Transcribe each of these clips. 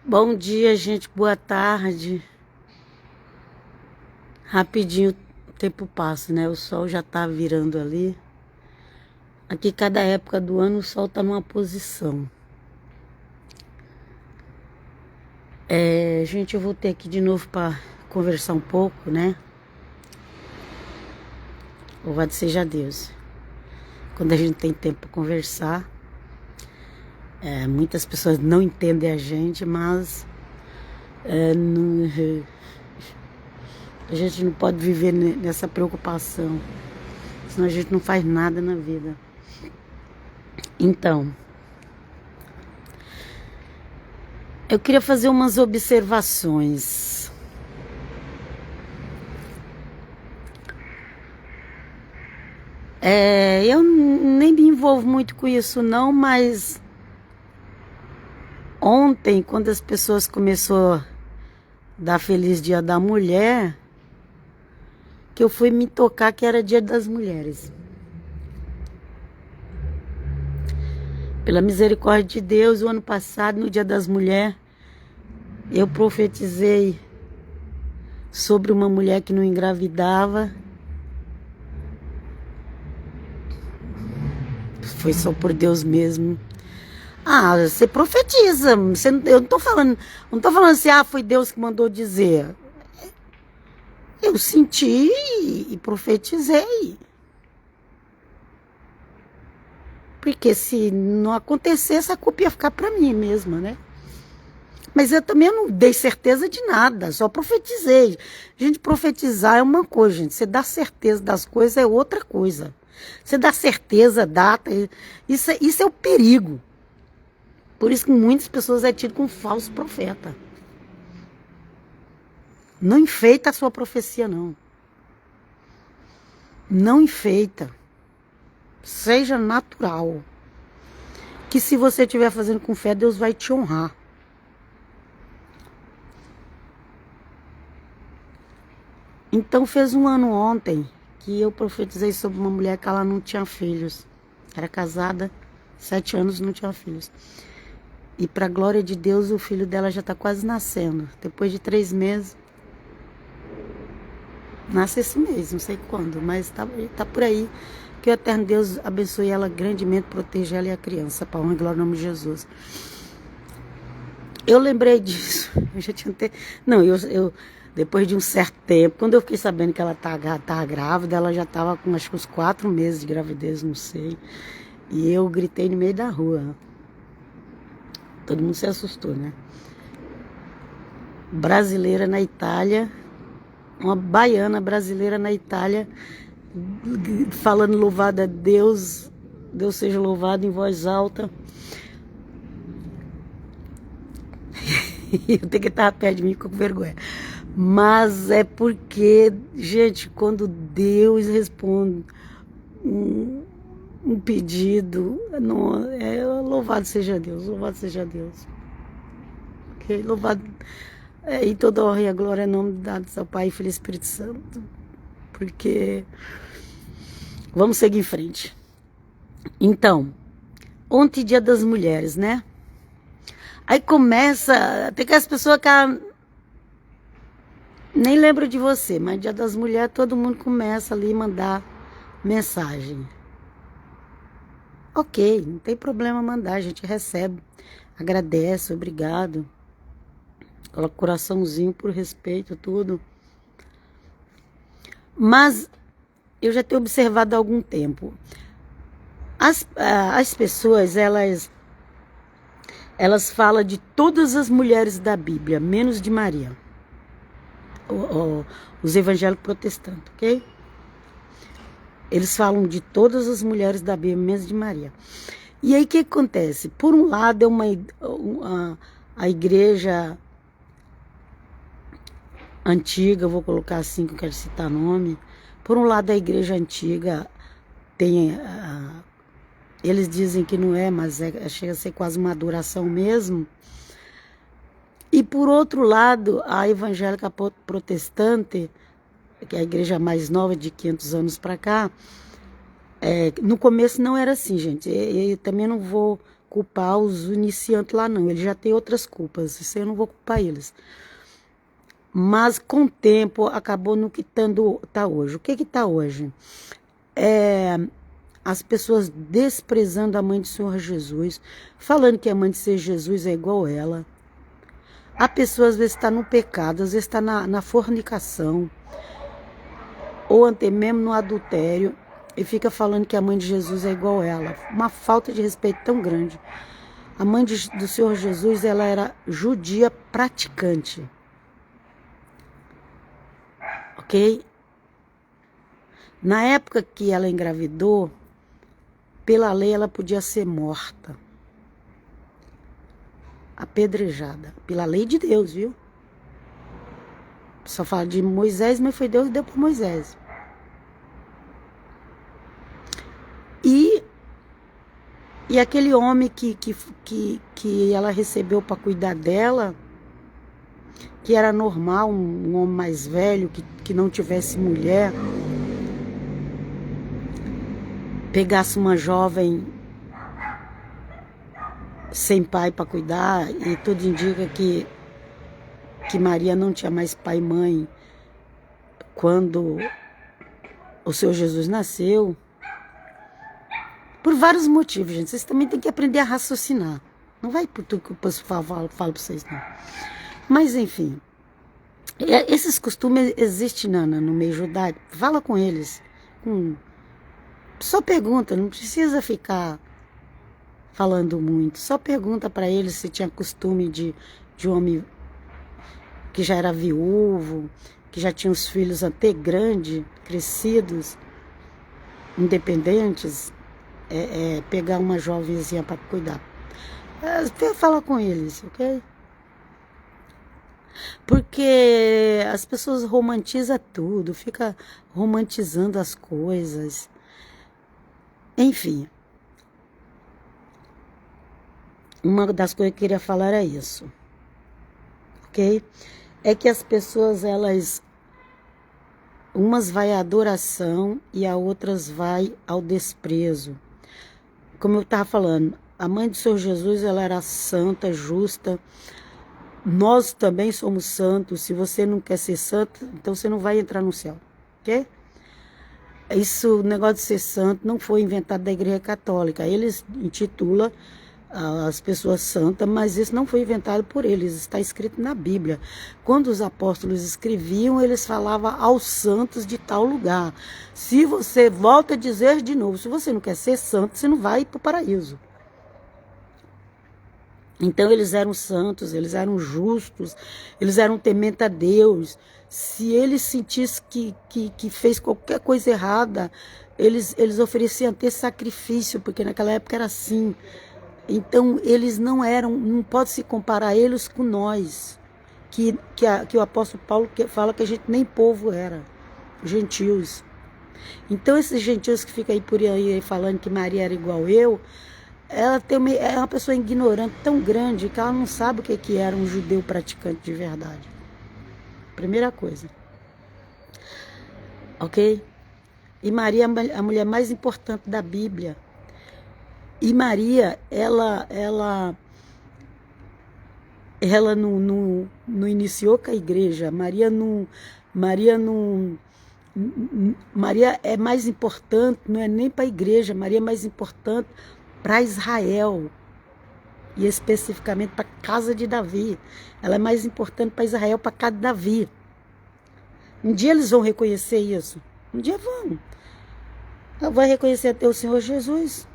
Bom dia, gente. Boa tarde. Rapidinho o tempo passa, né? O sol já tá virando ali. Aqui, cada época do ano, o sol tá numa posição. Gente, eu voltei aqui de novo para conversar um pouco, né? Louvado seja Deus. Quando a gente tem tempo para conversar, muitas pessoas não entendem a gente, mas a gente não pode viver nessa preocupação, senão a gente não faz nada na vida. Então, eu queria fazer umas observações. Eu nem me envolvo muito com isso não, mas ontem, quando as pessoas começaram a dar Feliz Dia da Mulher, que eu fui me tocar que era Dia das Mulheres. Pela misericórdia de Deus, o ano passado, no Dia das Mulheres, eu profetizei sobre uma mulher que não engravidava. Foi só por Deus mesmo. Você profetiza. Eu não tô falando assim, foi Deus que mandou dizer. Eu senti e profetizei. Porque se não acontecesse, a culpa ia ficar para mim mesma, né? Mas eu também não dei certeza de nada, só profetizei. Gente, profetizar é uma coisa, gente. Você dá certeza das coisas é outra coisa. Você dá certeza, data, isso é o perigo. Por isso que muitas pessoas é tido como falso profeta. Não enfeita a sua profecia, não. Não enfeita. Seja natural. Que se você estiver fazendo com fé, Deus vai te honrar. Então fez um ano ontem que eu profetizei sobre uma mulher que ela não tinha filhos. Era casada, 7 anos, não tinha filhos. E para a glória de Deus, o filho dela já está quase nascendo. Depois de 3 meses. Nasce esse mês, não sei quando, mas tá por aí. Que o eterno Deus abençoe ela grandemente, proteja ela e a criança. Para honra e glória no nome de Jesus. Eu lembrei disso. Eu já tinha Não, eu depois de um certo tempo, quando eu fiquei sabendo que ela tá grávida, ela já estava com acho que uns 4 meses de gravidez, não sei. E eu gritei no meio da rua. Todo mundo se assustou, né? Brasileira na Itália, uma baiana brasileira na Itália, falando louvado a Deus, Deus seja louvado em voz alta. Eu tenho que estar perto de mim com vergonha. Mas é porque, gente, quando Deus responde um pedido, não, louvado seja Deus, louvado seja Deus. Okay? Louvado e toda honra e a glória em nome dados ao Pai, Filho e Espírito Santo. Porque vamos seguir em frente. Então, ontem Dia das Mulheres, né? Aí começa, tem que as pessoas que nem lembram de você, mas Dia das Mulheres todo mundo começa ali a mandar mensagem. Ok, não tem problema mandar, a gente recebe, agradece, obrigado. Coloca coraçãozinho por respeito, tudo. Mas eu já tenho observado há algum tempo. As pessoas, elas falam de todas as mulheres da Bíblia, menos de Maria. Os evangélicos protestantes, ok? Eles falam de todas as mulheres da Bíblia, menos de Maria. E aí o que acontece? Por um lado é a igreja antiga, vou colocar assim, que eu quero citar nome. Por um lado a igreja antiga tem... eles dizem que não é, mas chega a ser quase uma adoração mesmo. E por outro lado, a evangélica protestante, que é a igreja mais nova, de 500 anos para cá, no começo não era assim, gente. Eu também não vou culpar os iniciantes lá, não. Ele já tem outras culpas, isso eu não vou culpar eles. Mas com o tempo acabou no que tá hoje. O que está hoje? As pessoas desprezando a mãe do Senhor Jesus, falando que a mãe de Senhor Jesus é igual ela. A pessoa às vezes está no pecado, às vezes está na fornicação, ou até mesmo no adultério, e fica falando que a mãe de Jesus é igual ela. Uma falta de respeito tão grande. A mãe do Senhor Jesus, ela era judia praticante. Ok? Na época que ela engravidou, pela lei ela podia ser morta. Apedrejada. Pela lei de Deus, viu? Só fala de Moisés, mas foi Deus que deu para Moisés. E aquele homem que ela recebeu para cuidar dela, que era normal, um homem mais velho, que não tivesse mulher, pegasse uma jovem sem pai para cuidar, e tudo indica que Maria não tinha mais pai e mãe quando o Senhor Jesus nasceu. Por vários motivos, gente. Vocês também têm que aprender a raciocinar. Não vai por tudo que o pessoal fala para vocês, não. Mas, enfim. Esses costumes existem no meio judaico. Fala com eles. Só pergunta, não precisa ficar falando muito. Só pergunta para eles se tinha costume de homem que já era viúvo, que já tinha os filhos até grandes, crescidos, independentes, pegar uma jovenzinha para cuidar. Fala com eles, ok? Porque as pessoas romantizam tudo, fica romantizando as coisas. Enfim. Uma das coisas que eu queria falar é isso. Ok? É que as pessoas, umas vai à adoração e a outras vai ao desprezo. Como eu estava falando, a mãe do Senhor Jesus, ela era santa, justa. Nós também somos santos. Se você não quer ser santo, então você não vai entrar no céu. Ok? O negócio de ser santo não foi inventado da Igreja Católica. Eles intitulam as pessoas santas, mas isso não foi inventado por eles, está escrito na Bíblia. Quando os apóstolos escreviam, eles falavam aos santos de tal lugar. Se você, volta a dizer de novo, se você não quer ser santo, você não vai para o paraíso. Então eles eram santos, eles eram justos, eles eram tementes a Deus. Se eles sentissem que fez qualquer coisa errada, eles ofereciam até sacrifício, porque naquela época era assim. Então, eles não pode se comparar eles com nós, que o apóstolo Paulo fala que a gente nem povo era, gentios. Então, esses gentios que ficam aí por aí falando que Maria era igual eu, ela é uma pessoa ignorante tão grande que ela não sabe o que era um judeu praticante de verdade. Primeira coisa. Ok? E Maria é a mulher mais importante da Bíblia. E Maria, ela não iniciou com a igreja. Maria é mais importante, não é nem para a igreja. Maria é mais importante para Israel. E especificamente para a casa de Davi. Ela é mais importante para Israel, para a casa de Davi. Um dia eles vão reconhecer isso. Um dia vão. Ela vai reconhecer até o Senhor Jesus.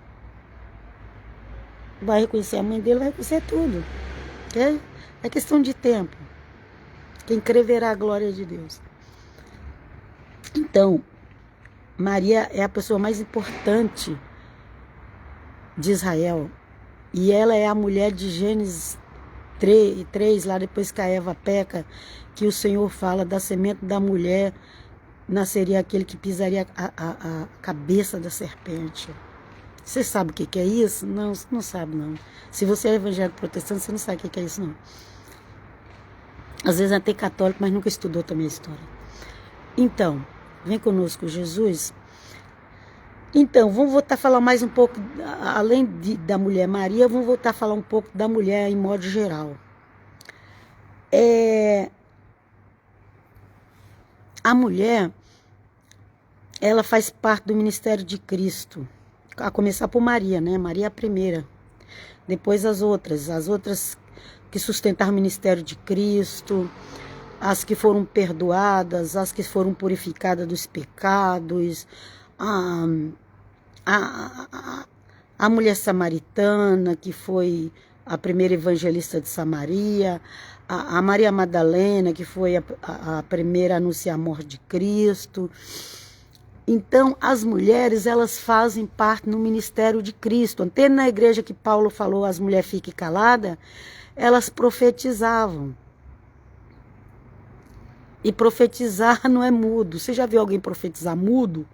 Vai reconhecer a mãe dele, vai reconhecer tudo. Okay? É questão de tempo. Quem crê verá a glória de Deus. Então, Maria é a pessoa mais importante de Israel. E ela é a mulher de Gênesis 3, lá depois que a Eva peca, que o Senhor fala da semente da mulher, nasceria aquele que pisaria a cabeça da serpente. Você sabe o que é isso? Não, você não sabe, não. Se você é evangélico protestante, você não sabe o que é isso, não. Às vezes é até católico, mas nunca estudou também a história. Então, vem conosco, Jesus. Então, vamos voltar a falar mais um pouco, além da mulher Maria, vamos voltar a falar um pouco da mulher em modo geral. A mulher, ela faz parte do ministério de Cristo, a começar por Maria, né? Maria é a primeira, depois as outras que sustentaram o ministério de Cristo, as que foram perdoadas, as que foram purificadas dos pecados, a mulher samaritana, que foi a primeira evangelista de Samaria, a Maria Madalena, que foi a primeira a anunciar a morte de Cristo. Então, as mulheres, elas fazem parte no ministério de Cristo. Até na igreja que Paulo falou, as mulheres fiquem caladas, elas profetizavam. E profetizar não é mudo. Você já viu alguém profetizar mudo?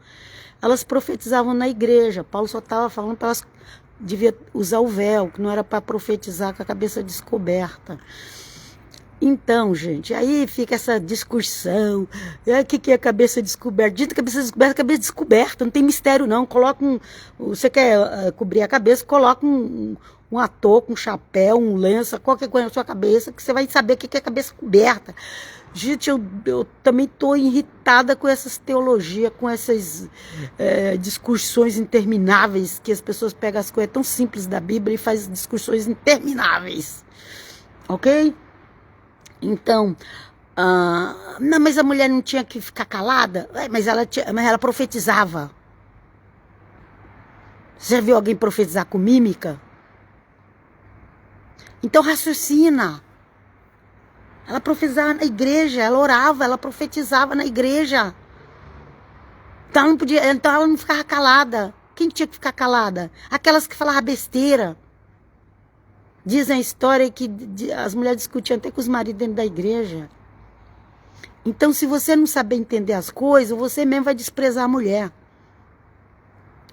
Elas profetizavam na igreja. Paulo só estava falando para elas devia usar o véu, que não era para profetizar com a cabeça descoberta. Então, gente, aí fica essa discussão. O que é cabeça descoberta? Dita cabeça descoberta, não tem mistério não. Coloca você quer cobrir a cabeça, coloca um ator com um chapéu, um lenço, qualquer coisa na sua cabeça, que você vai saber o que é cabeça coberta. Gente, eu também estou irritada com essas teologias, com essas discussões intermináveis, que as pessoas pegam as coisas tão simples da Bíblia e fazem discussões intermináveis. Ok? Então, não, mas a mulher não tinha que ficar calada? Mas ela profetizava. Você já viu alguém profetizar com mímica? Então raciocina. Ela profetizava na igreja, ela orava, ela profetizava na igreja. Então ela não ficava calada. Quem tinha que ficar calada? Aquelas que falavam besteira. Dizem a história que as mulheres discutiam até com os maridos dentro da igreja. Então, se você não saber entender as coisas, você mesmo vai desprezar a mulher.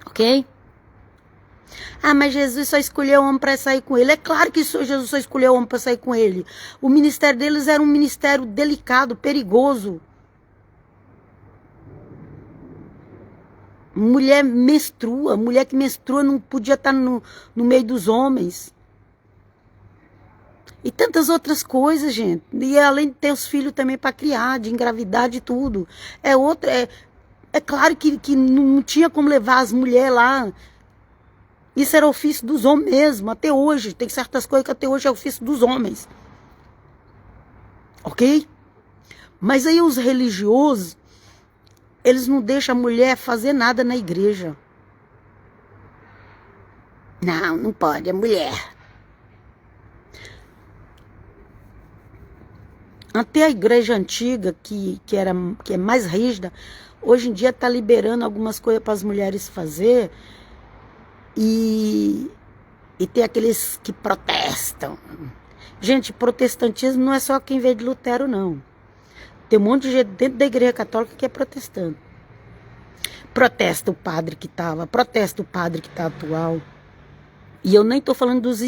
Ok? Mas Jesus só escolheu o homem para sair com ele. É claro que Jesus só escolheu o homem para sair com ele. O ministério deles era um ministério delicado, perigoso. Mulher menstrua. Mulher que menstrua não podia estar no meio dos homens. E tantas outras coisas, gente. E além de ter os filhos também para criar, de engravidar, de tudo. É claro que não tinha como levar as mulheres lá. Isso era ofício dos homens mesmo, até hoje. Tem certas coisas que até hoje é ofício dos homens. Ok? Mas aí os religiosos, eles não deixam a mulher fazer nada na igreja. Não pode, é mulher. Até a igreja antiga, que é mais rígida, hoje em dia está liberando algumas coisas para as mulheres fazer. E tem aqueles que protestam. Gente, protestantismo não é só quem veio de Lutero, não. Tem um monte de gente dentro da igreja católica que é protestante. Protesta o padre que estava, protesta o padre que está atual. E eu nem estou falando dos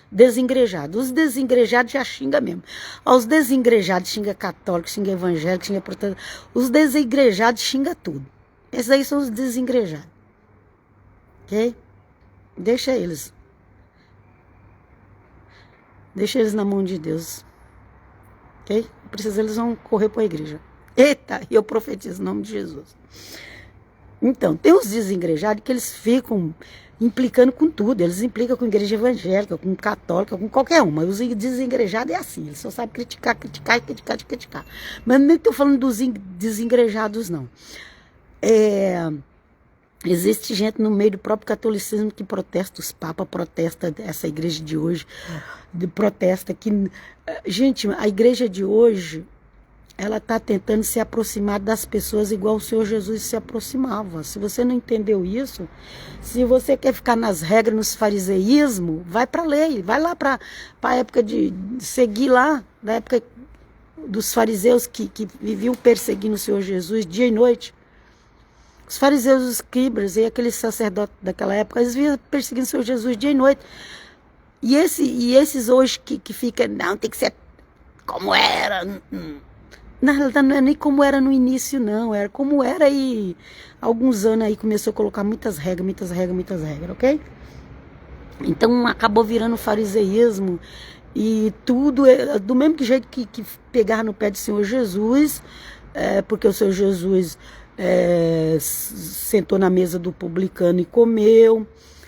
desengrejados. Os desengrejados já xingam mesmo. Os desengrejados xingam católico, xingam evangélico, xingam protestante. Os desengrejados xingam tudo. Esses aí são os desengrejados. Ok? Deixa eles. Deixa eles na mão de Deus. Ok? Precisa, eles vão correr para a igreja. Eita, eu profetizo em nome de Jesus. Então, tem os desengrejados que eles ficam implicando com tudo. Eles implicam com a igreja evangélica, com católica, com qualquer uma. Os desengrejados é assim. Eles só sabem criticar. Mas nem estou falando dos desengrejados, não. Existe gente no meio do próprio catolicismo que protesta os papas, protesta essa igreja de hoje, protesta que... Gente, a igreja de hoje, ela está tentando se aproximar das pessoas igual o Senhor Jesus se aproximava. Se você não entendeu isso, se você quer ficar nas regras, nos fariseísmos, vai para a lei, vai lá para a época de seguir lá, da época dos fariseus que viviam perseguindo o Senhor Jesus dia e noite. Os fariseus, os escribas e aqueles sacerdotes daquela época, eles vinham perseguindo o Senhor Jesus dia e noite. E esses hoje que ficam, não, tem que ser como era. Na realidade, não é nem como era no início, não. Era como era e alguns anos aí começou a colocar muitas regras, ok? Então acabou virando fariseísmo e tudo, do mesmo jeito que pegar no pé do Senhor Jesus, porque o Senhor Jesus sentou na mesa do publicano e comeu.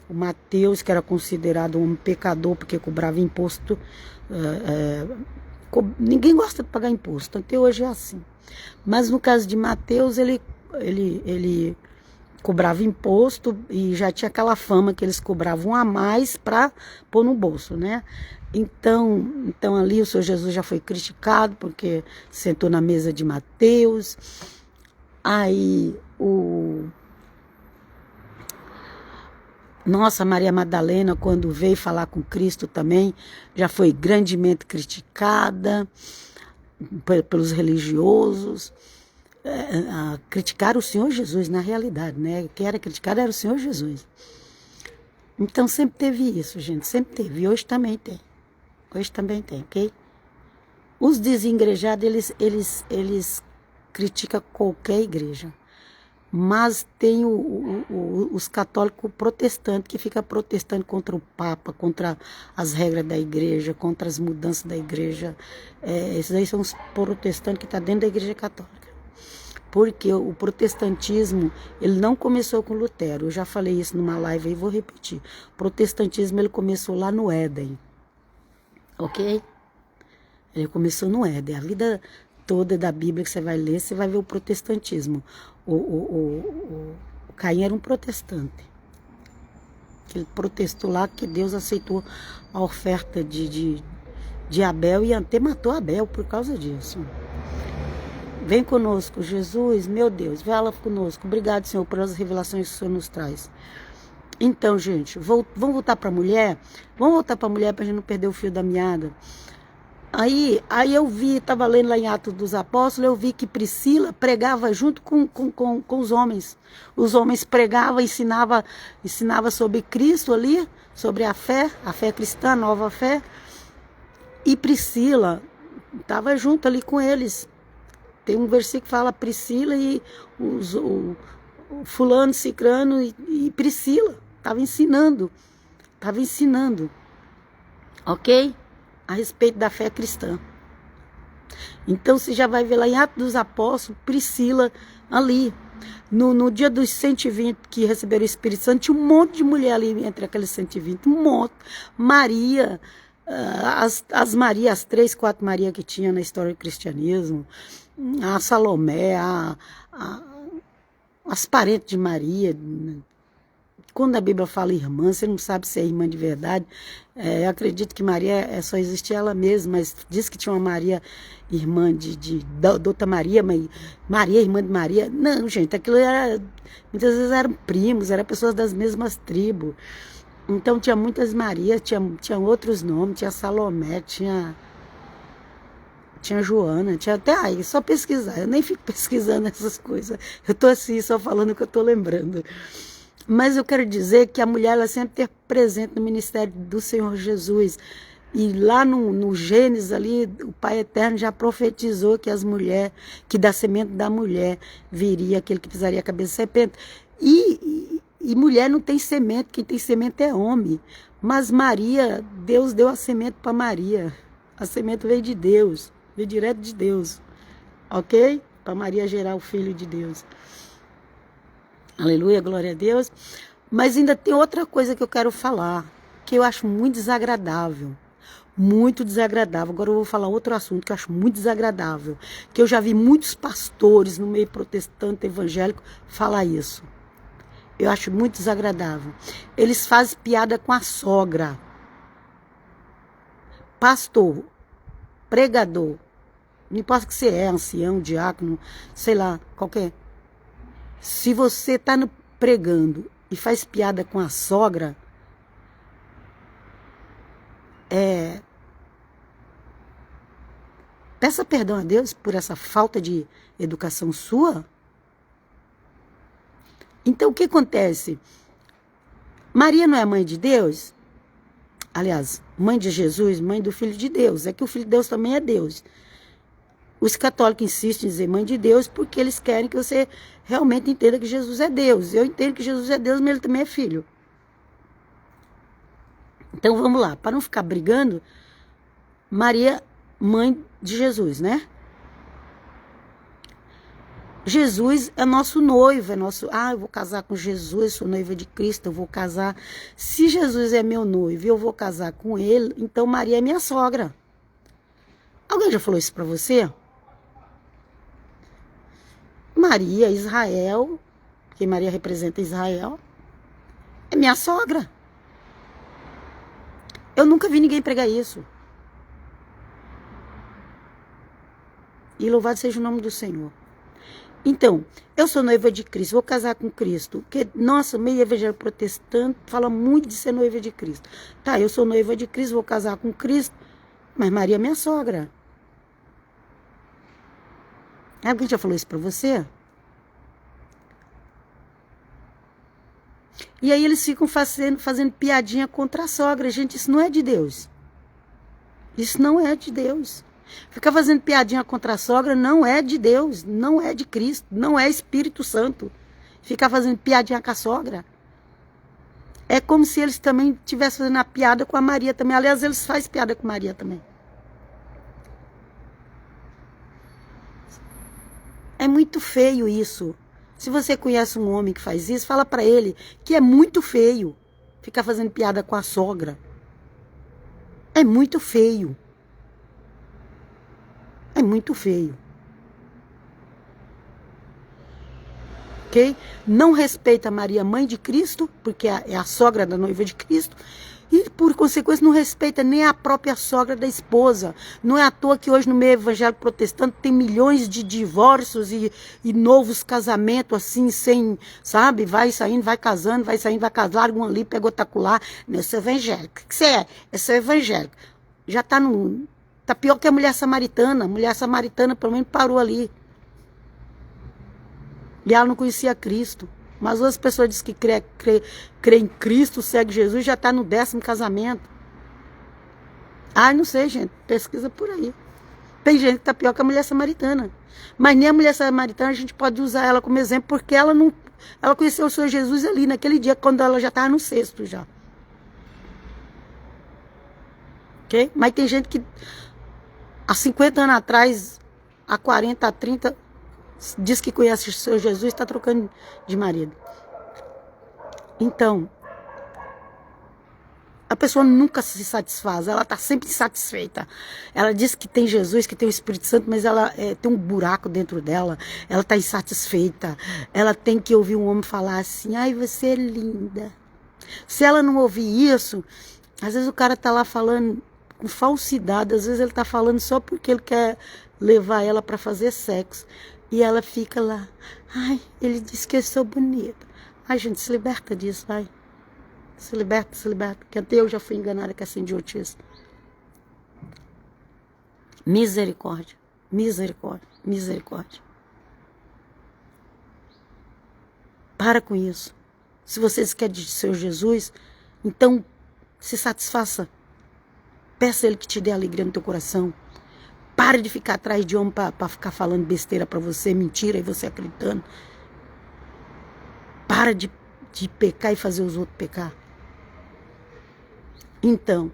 O Mateus, que era considerado um pecador porque cobrava imposto, ninguém gosta de pagar imposto, até hoje é assim. Mas no caso de Mateus, ele cobrava imposto e já tinha aquela fama que eles cobravam a mais para pôr no bolso, né? Então ali o Senhor Jesus já foi criticado porque sentou na mesa de Mateus. Aí Nossa, Maria Madalena, quando veio falar com Cristo também, já foi grandemente criticada pelos religiosos. Criticaram o Senhor Jesus, na realidade, né? Quem era criticado era o Senhor Jesus. Então sempre teve isso, gente, sempre teve. E hoje também tem. Hoje também tem, ok? Os desengrejados, eles criticam qualquer igreja. Mas tem os católicos protestantes, que ficam protestando contra o Papa, contra as regras da igreja, contra as mudanças da igreja. Esses aí são os protestantes que estão dentro da igreja católica. Porque o protestantismo, ele não começou com Lutero. Eu já falei isso numa live aí, vou repetir. O protestantismo, ele começou lá no Éden. Ok? Ele começou no Éden. A vida toda da Bíblia que você vai ler, você vai ver o protestantismo. O Caim era um protestante. Ele protestou lá que Deus aceitou a oferta de Abel e até matou Abel por causa disso. Vem conosco, Jesus, meu Deus, fala conosco. Obrigado, Senhor, pelas revelações que o Senhor nos traz. Então, gente, vamos voltar para a mulher? Vamos voltar para a mulher para a gente não perder o fio da meada. Aí eu vi, estava lendo lá em Atos dos Apóstolos, eu vi que Priscila pregava junto com os homens. Os homens pregavam, ensinava sobre Cristo ali, sobre a fé cristã, a nova fé. E Priscila estava junto ali com eles. Tem um versículo que fala Priscila e o fulano, cicrano e Priscila. Estava ensinando, ok? A respeito da fé cristã. Então você já vai ver lá em Atos dos Apóstolos, Priscila ali. No dia dos 120 que receberam o Espírito Santo, tinha um monte de mulher ali entre aqueles 120, um monte. Maria, as 3, 4 Maria que tinha na história do cristianismo, a Salomé, as parentes de Maria. Quando a Bíblia fala irmã, você não sabe se é irmã de verdade. Eu acredito que Maria só existia ela mesma, mas diz que tinha uma Maria irmã da outra Maria, mas Maria, irmã de Maria. Não, gente, aquilo muitas vezes eram primos, eram pessoas das mesmas tribos. Então tinha muitas Marias, tinha outros nomes, tinha Salomé, tinha Joana, tinha até aí, só pesquisar. Eu nem fico pesquisando essas coisas. Eu tô assim, só falando o que eu tô lembrando. Mas eu quero dizer que a mulher, ela sempre esteve presente no ministério do Senhor Jesus. E lá no Gênesis ali, o Pai Eterno já profetizou que que da semente da mulher viria aquele que pisaria a cabeça da serpente. E mulher não tem semente, quem tem semente é homem. Mas Maria, Deus deu a semente para Maria. A semente veio de Deus, veio direto de Deus. Ok? Para Maria gerar o Filho de Deus. Aleluia, glória a Deus. Mas ainda tem outra coisa que eu quero falar, que eu acho muito desagradável. Muito desagradável. Agora eu vou falar outro assunto que eu acho muito desagradável. Que eu já vi muitos pastores no meio protestante evangélico falar isso. Eu acho muito desagradável. Eles fazem piada com a sogra. Pastor, pregador, não importa que você é, ancião, diácono, sei lá, qualquer. Se você está pregando e faz piada com a sogra, peça perdão a Deus por essa falta de educação sua. Então o que acontece? Maria não é mãe de Deus? Aliás, mãe de Jesus, mãe do Filho de Deus. É que o Filho de Deus também é Deus. Os católicos insistem em dizer mãe de Deus porque eles querem que você realmente entenda que Jesus é Deus. Eu entendo que Jesus é Deus, mas ele também é filho. Então vamos lá, para não ficar brigando, Maria, mãe de Jesus, né? Jesus é nosso noivo, é nosso... Ah, eu vou casar com Jesus, sou noiva de Cristo, eu vou casar... Se Jesus é meu noivo e eu vou casar com ele, então Maria é minha sogra. Alguém já falou isso para você? Maria, Israel, que Maria representa Israel, é minha sogra. Eu nunca vi ninguém pregar isso. E louvado seja o nome do Senhor. Então, eu sou noiva de Cristo, vou casar com Cristo. Porque, nossa, meio evangélico protestante fala muito de ser noiva de Cristo. Tá, eu sou noiva de Cristo, vou casar com Cristo, mas Maria é minha sogra. Alguém já falou isso pra você? E aí eles ficam fazendo piadinha contra a sogra. Gente, isso não é de Deus. Isso não é de Deus. Ficar fazendo piadinha contra a sogra não é de Deus, não é de Cristo, não é Espírito Santo. Ficar fazendo piadinha com a sogra. É como se eles também estivessem fazendo a piada com a Maria também. Aliás, eles fazem piada com Maria também. É muito feio isso. Se você conhece um homem que faz isso, fala pra ele que é muito feio ficar fazendo piada com a sogra. É muito feio. É muito feio. Ok? Não respeita Maria, mãe de Cristo, porque é a sogra da noiva de Cristo. E, por consequência, não respeita nem a própria sogra da esposa. Não é à toa que hoje no meio evangélico protestante tem milhões de divórcios e novos casamentos assim, sem, sabe? Vai saindo, vai casando, vai saindo, vai casar, larga um ali, pega outro acolá. Eu sou evangélica. O que você é? Eu sou evangélica. Já tá no... Tá pior que a mulher samaritana. A mulher samaritana, pelo menos, parou ali. E ela não conhecia Cristo. Mas outras pessoas dizem que crê em Cristo, segue Jesus, já está no 10º casamento. Ah, não sei, gente. Pesquisa por aí. Tem gente que está pior que a mulher samaritana. Mas nem a mulher samaritana a gente pode usar ela como exemplo, porque ela não... Ela conheceu o Senhor Jesus ali, naquele dia, quando ela já estava no 6º já. Ok? Mas tem gente que... Há 50 anos atrás, há 40, há 30, diz que conhece o Senhor Jesus e está trocando de marido. Então, a pessoa nunca se satisfaz, ela está sempre insatisfeita. Ela diz que tem Jesus, que tem o Espírito Santo, mas ela tem um buraco dentro dela, ela está insatisfeita. Ela tem que ouvir um homem falar assim, ai, você é linda. Se ela não ouvir isso, às vezes o cara está lá falando com falsidade, às vezes ele está falando só porque ele quer levar ela para fazer sexo. E ela fica lá, ai, ele disse que eu sou bonita. Ai, gente, se liberta disso, vai. Se liberta, que até eu já fui enganada com essa idiotice. Misericórdia, misericórdia, misericórdia. Para com isso. Se vocês querem de Senhor Jesus, então se satisfaça. Peça a Ele que te dê alegria no teu coração. Pare de ficar atrás de homem para ficar falando besteira para você, mentira, e você acreditando. Para de pecar e fazer os outros pecar. Então,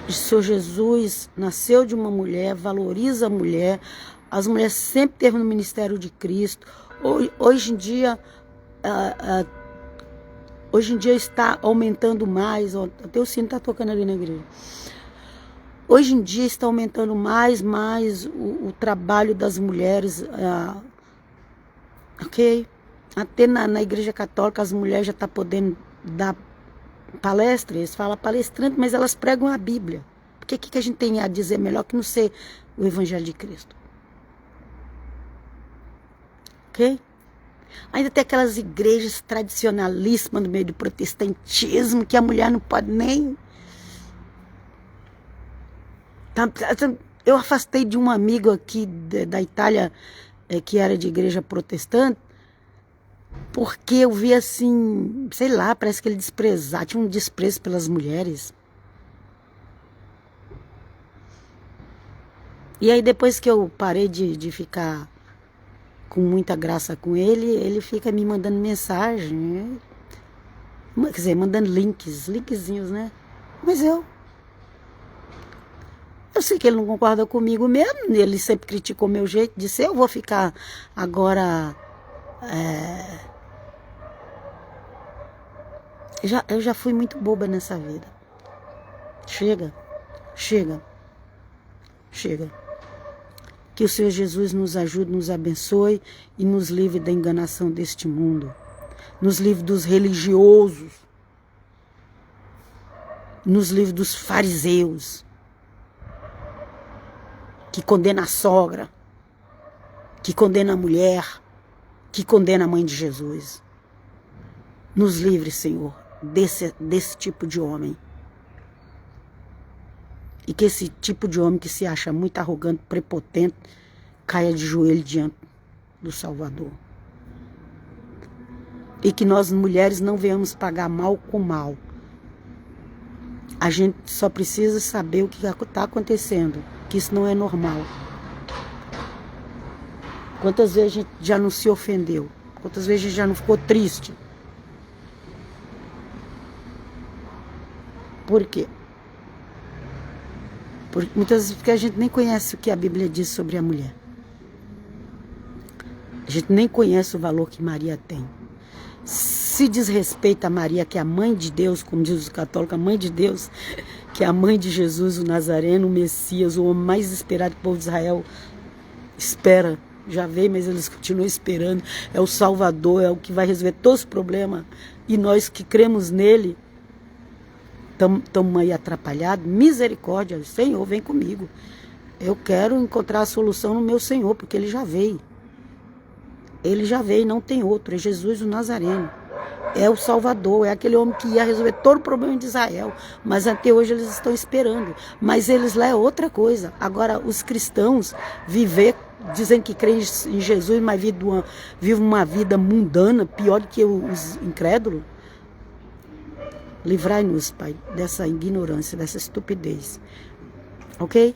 o Senhor Jesus nasceu de uma mulher, valoriza a mulher. As mulheres sempre esteve no ministério de Cristo. Hoje em dia está aumentando mais. Até o sino está tocando ali na igreja. Hoje em dia está aumentando mais o trabalho das mulheres. Ok? Até na igreja católica as mulheres já estão podendo dar palestra. Eles falam palestrante, mas elas pregam a Bíblia. Porque o que a gente tem a dizer melhor que não ser o Evangelho de Cristo? Ok? Ainda tem aquelas igrejas tradicionalíssimas no meio do protestantismo, que a mulher não pode nem... Eu afastei de um amigo aqui da Itália, que era de igreja protestante, porque eu vi assim, sei lá, parece que ele desprezava, tinha um desprezo pelas mulheres. E aí depois que eu parei de ficar com muita graça com ele, ele fica me mandando mensagem, né? Quer dizer, mandando linkzinhos, né? Mas eu sei que ele não concorda comigo mesmo, ele sempre criticou meu jeito de ser, eu vou ficar agora... Eu já fui muito boba nessa vida. Chega. Que o Senhor Jesus nos ajude, nos abençoe e nos livre da enganação deste mundo. Nos livre dos religiosos. Nos livre dos fariseus. Que condena a sogra. Que condena a mulher. Que condena a mãe de Jesus. Nos livre, Senhor, desse tipo de homem. E que esse tipo de homem que se acha muito arrogante, prepotente, caia de joelho diante do Salvador. E que nós, mulheres, não venhamos pagar mal com mal. A gente só precisa saber o que está acontecendo, que isso não é normal. Quantas vezes a gente já não se ofendeu? Quantas vezes a gente já não ficou triste? Por quê? Muitas vezes porque a gente nem conhece o que a Bíblia diz sobre a mulher. A gente nem conhece o valor que Maria tem. Se desrespeita a Maria, que é a mãe de Deus, como diz os católicos, a mãe de Deus, que é a mãe de Jesus, o Nazareno, o Messias, o homem mais esperado que o povo de Israel espera. Já veio, mas eles continuam esperando. É o Salvador, é o que vai resolver todos os problemas. E nós que cremos nele, estamos aí atrapalhados. Misericórdia, Senhor, vem comigo. Eu quero encontrar a solução no meu Senhor, porque ele já veio. Ele já veio, não tem outro. É Jesus o Nazareno. É o Salvador, é aquele homem que ia resolver todo o problema de Israel. Mas até hoje eles estão esperando. Mas eles lá é outra coisa. Agora, os cristãos dizem que creem em Jesus, mas vivem uma vida mundana, pior do que os incrédulos. Livrai-nos, Pai, dessa ignorância, dessa estupidez. Ok?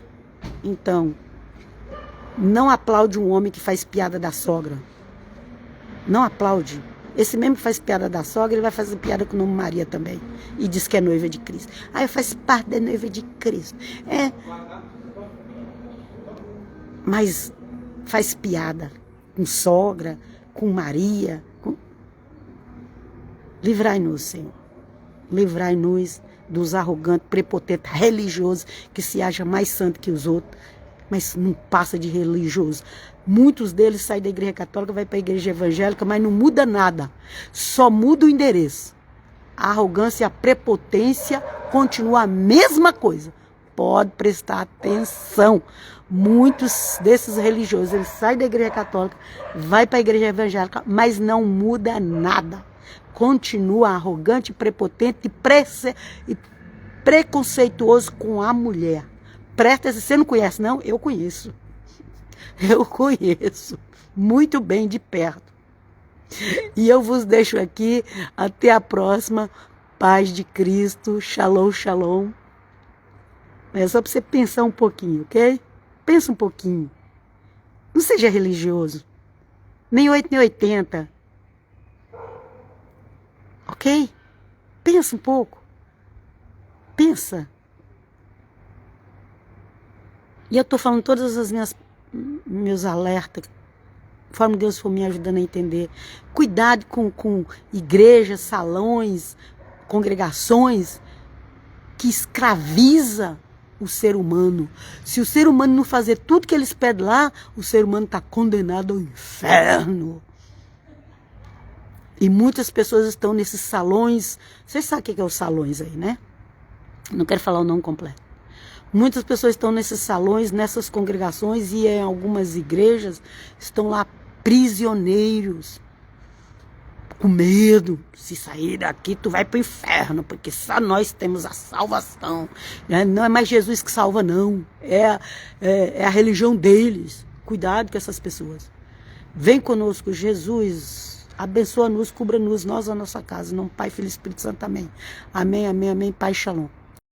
Então, não aplaude um homem que faz piada da sogra. Não aplaude. Esse mesmo que faz piada da sogra, ele vai fazer piada com o nome Maria também. E diz que é noiva de Cristo. Ah, eu faço parte da noiva de Cristo. Mas faz piada com sogra, com Maria. Livrai-nos, Senhor. Livrai-nos dos arrogantes, prepotentes, religiosos, que se acham mais santos que os outros, mas não passa de religioso. Muitos deles saem da igreja católica, vai para a igreja evangélica, mas não muda nada. Só muda o endereço. A arrogância e a prepotência continuam a mesma coisa. Pode prestar atenção. Muitos desses religiosos, eles saem da igreja católica, vai para a igreja evangélica, mas não muda nada. Continua arrogante, prepotente e preconceituoso com a mulher. Presta atenção, você não conhece, não? Eu conheço. Eu conheço muito bem de perto. E eu vos deixo aqui. Até a próxima. Paz de Cristo. Shalom, shalom. É só para você pensar um pouquinho, ok? Pensa um pouquinho. Não seja religioso. Nem 8, nem 80. Ok? Pensa um pouco. Pensa. E eu estou falando todas as meus alertas, conforme Deus for me ajudando a entender. Cuidado com igrejas, salões, congregações que escraviza o ser humano. Se o ser humano não fazer tudo que eles pedem lá, o ser humano está condenado ao inferno. E muitas pessoas estão nesses salões. Vocês sabem o que é os salões aí, né? Não quero falar o nome completo. Muitas pessoas estão nesses salões, nessas congregações e em algumas igrejas estão lá prisioneiros, com medo. Se sair daqui, tu vai para o inferno, porque só nós temos a salvação. Não é mais Jesus que salva, não. É a religião deles. Cuidado com essas pessoas. Vem conosco, Jesus. Abençoa-nos, cubra-nos, nós a nossa casa. Em nome do Pai, Filho e Espírito Santo. Amém. Amém, amém, amém. Pai, shalom.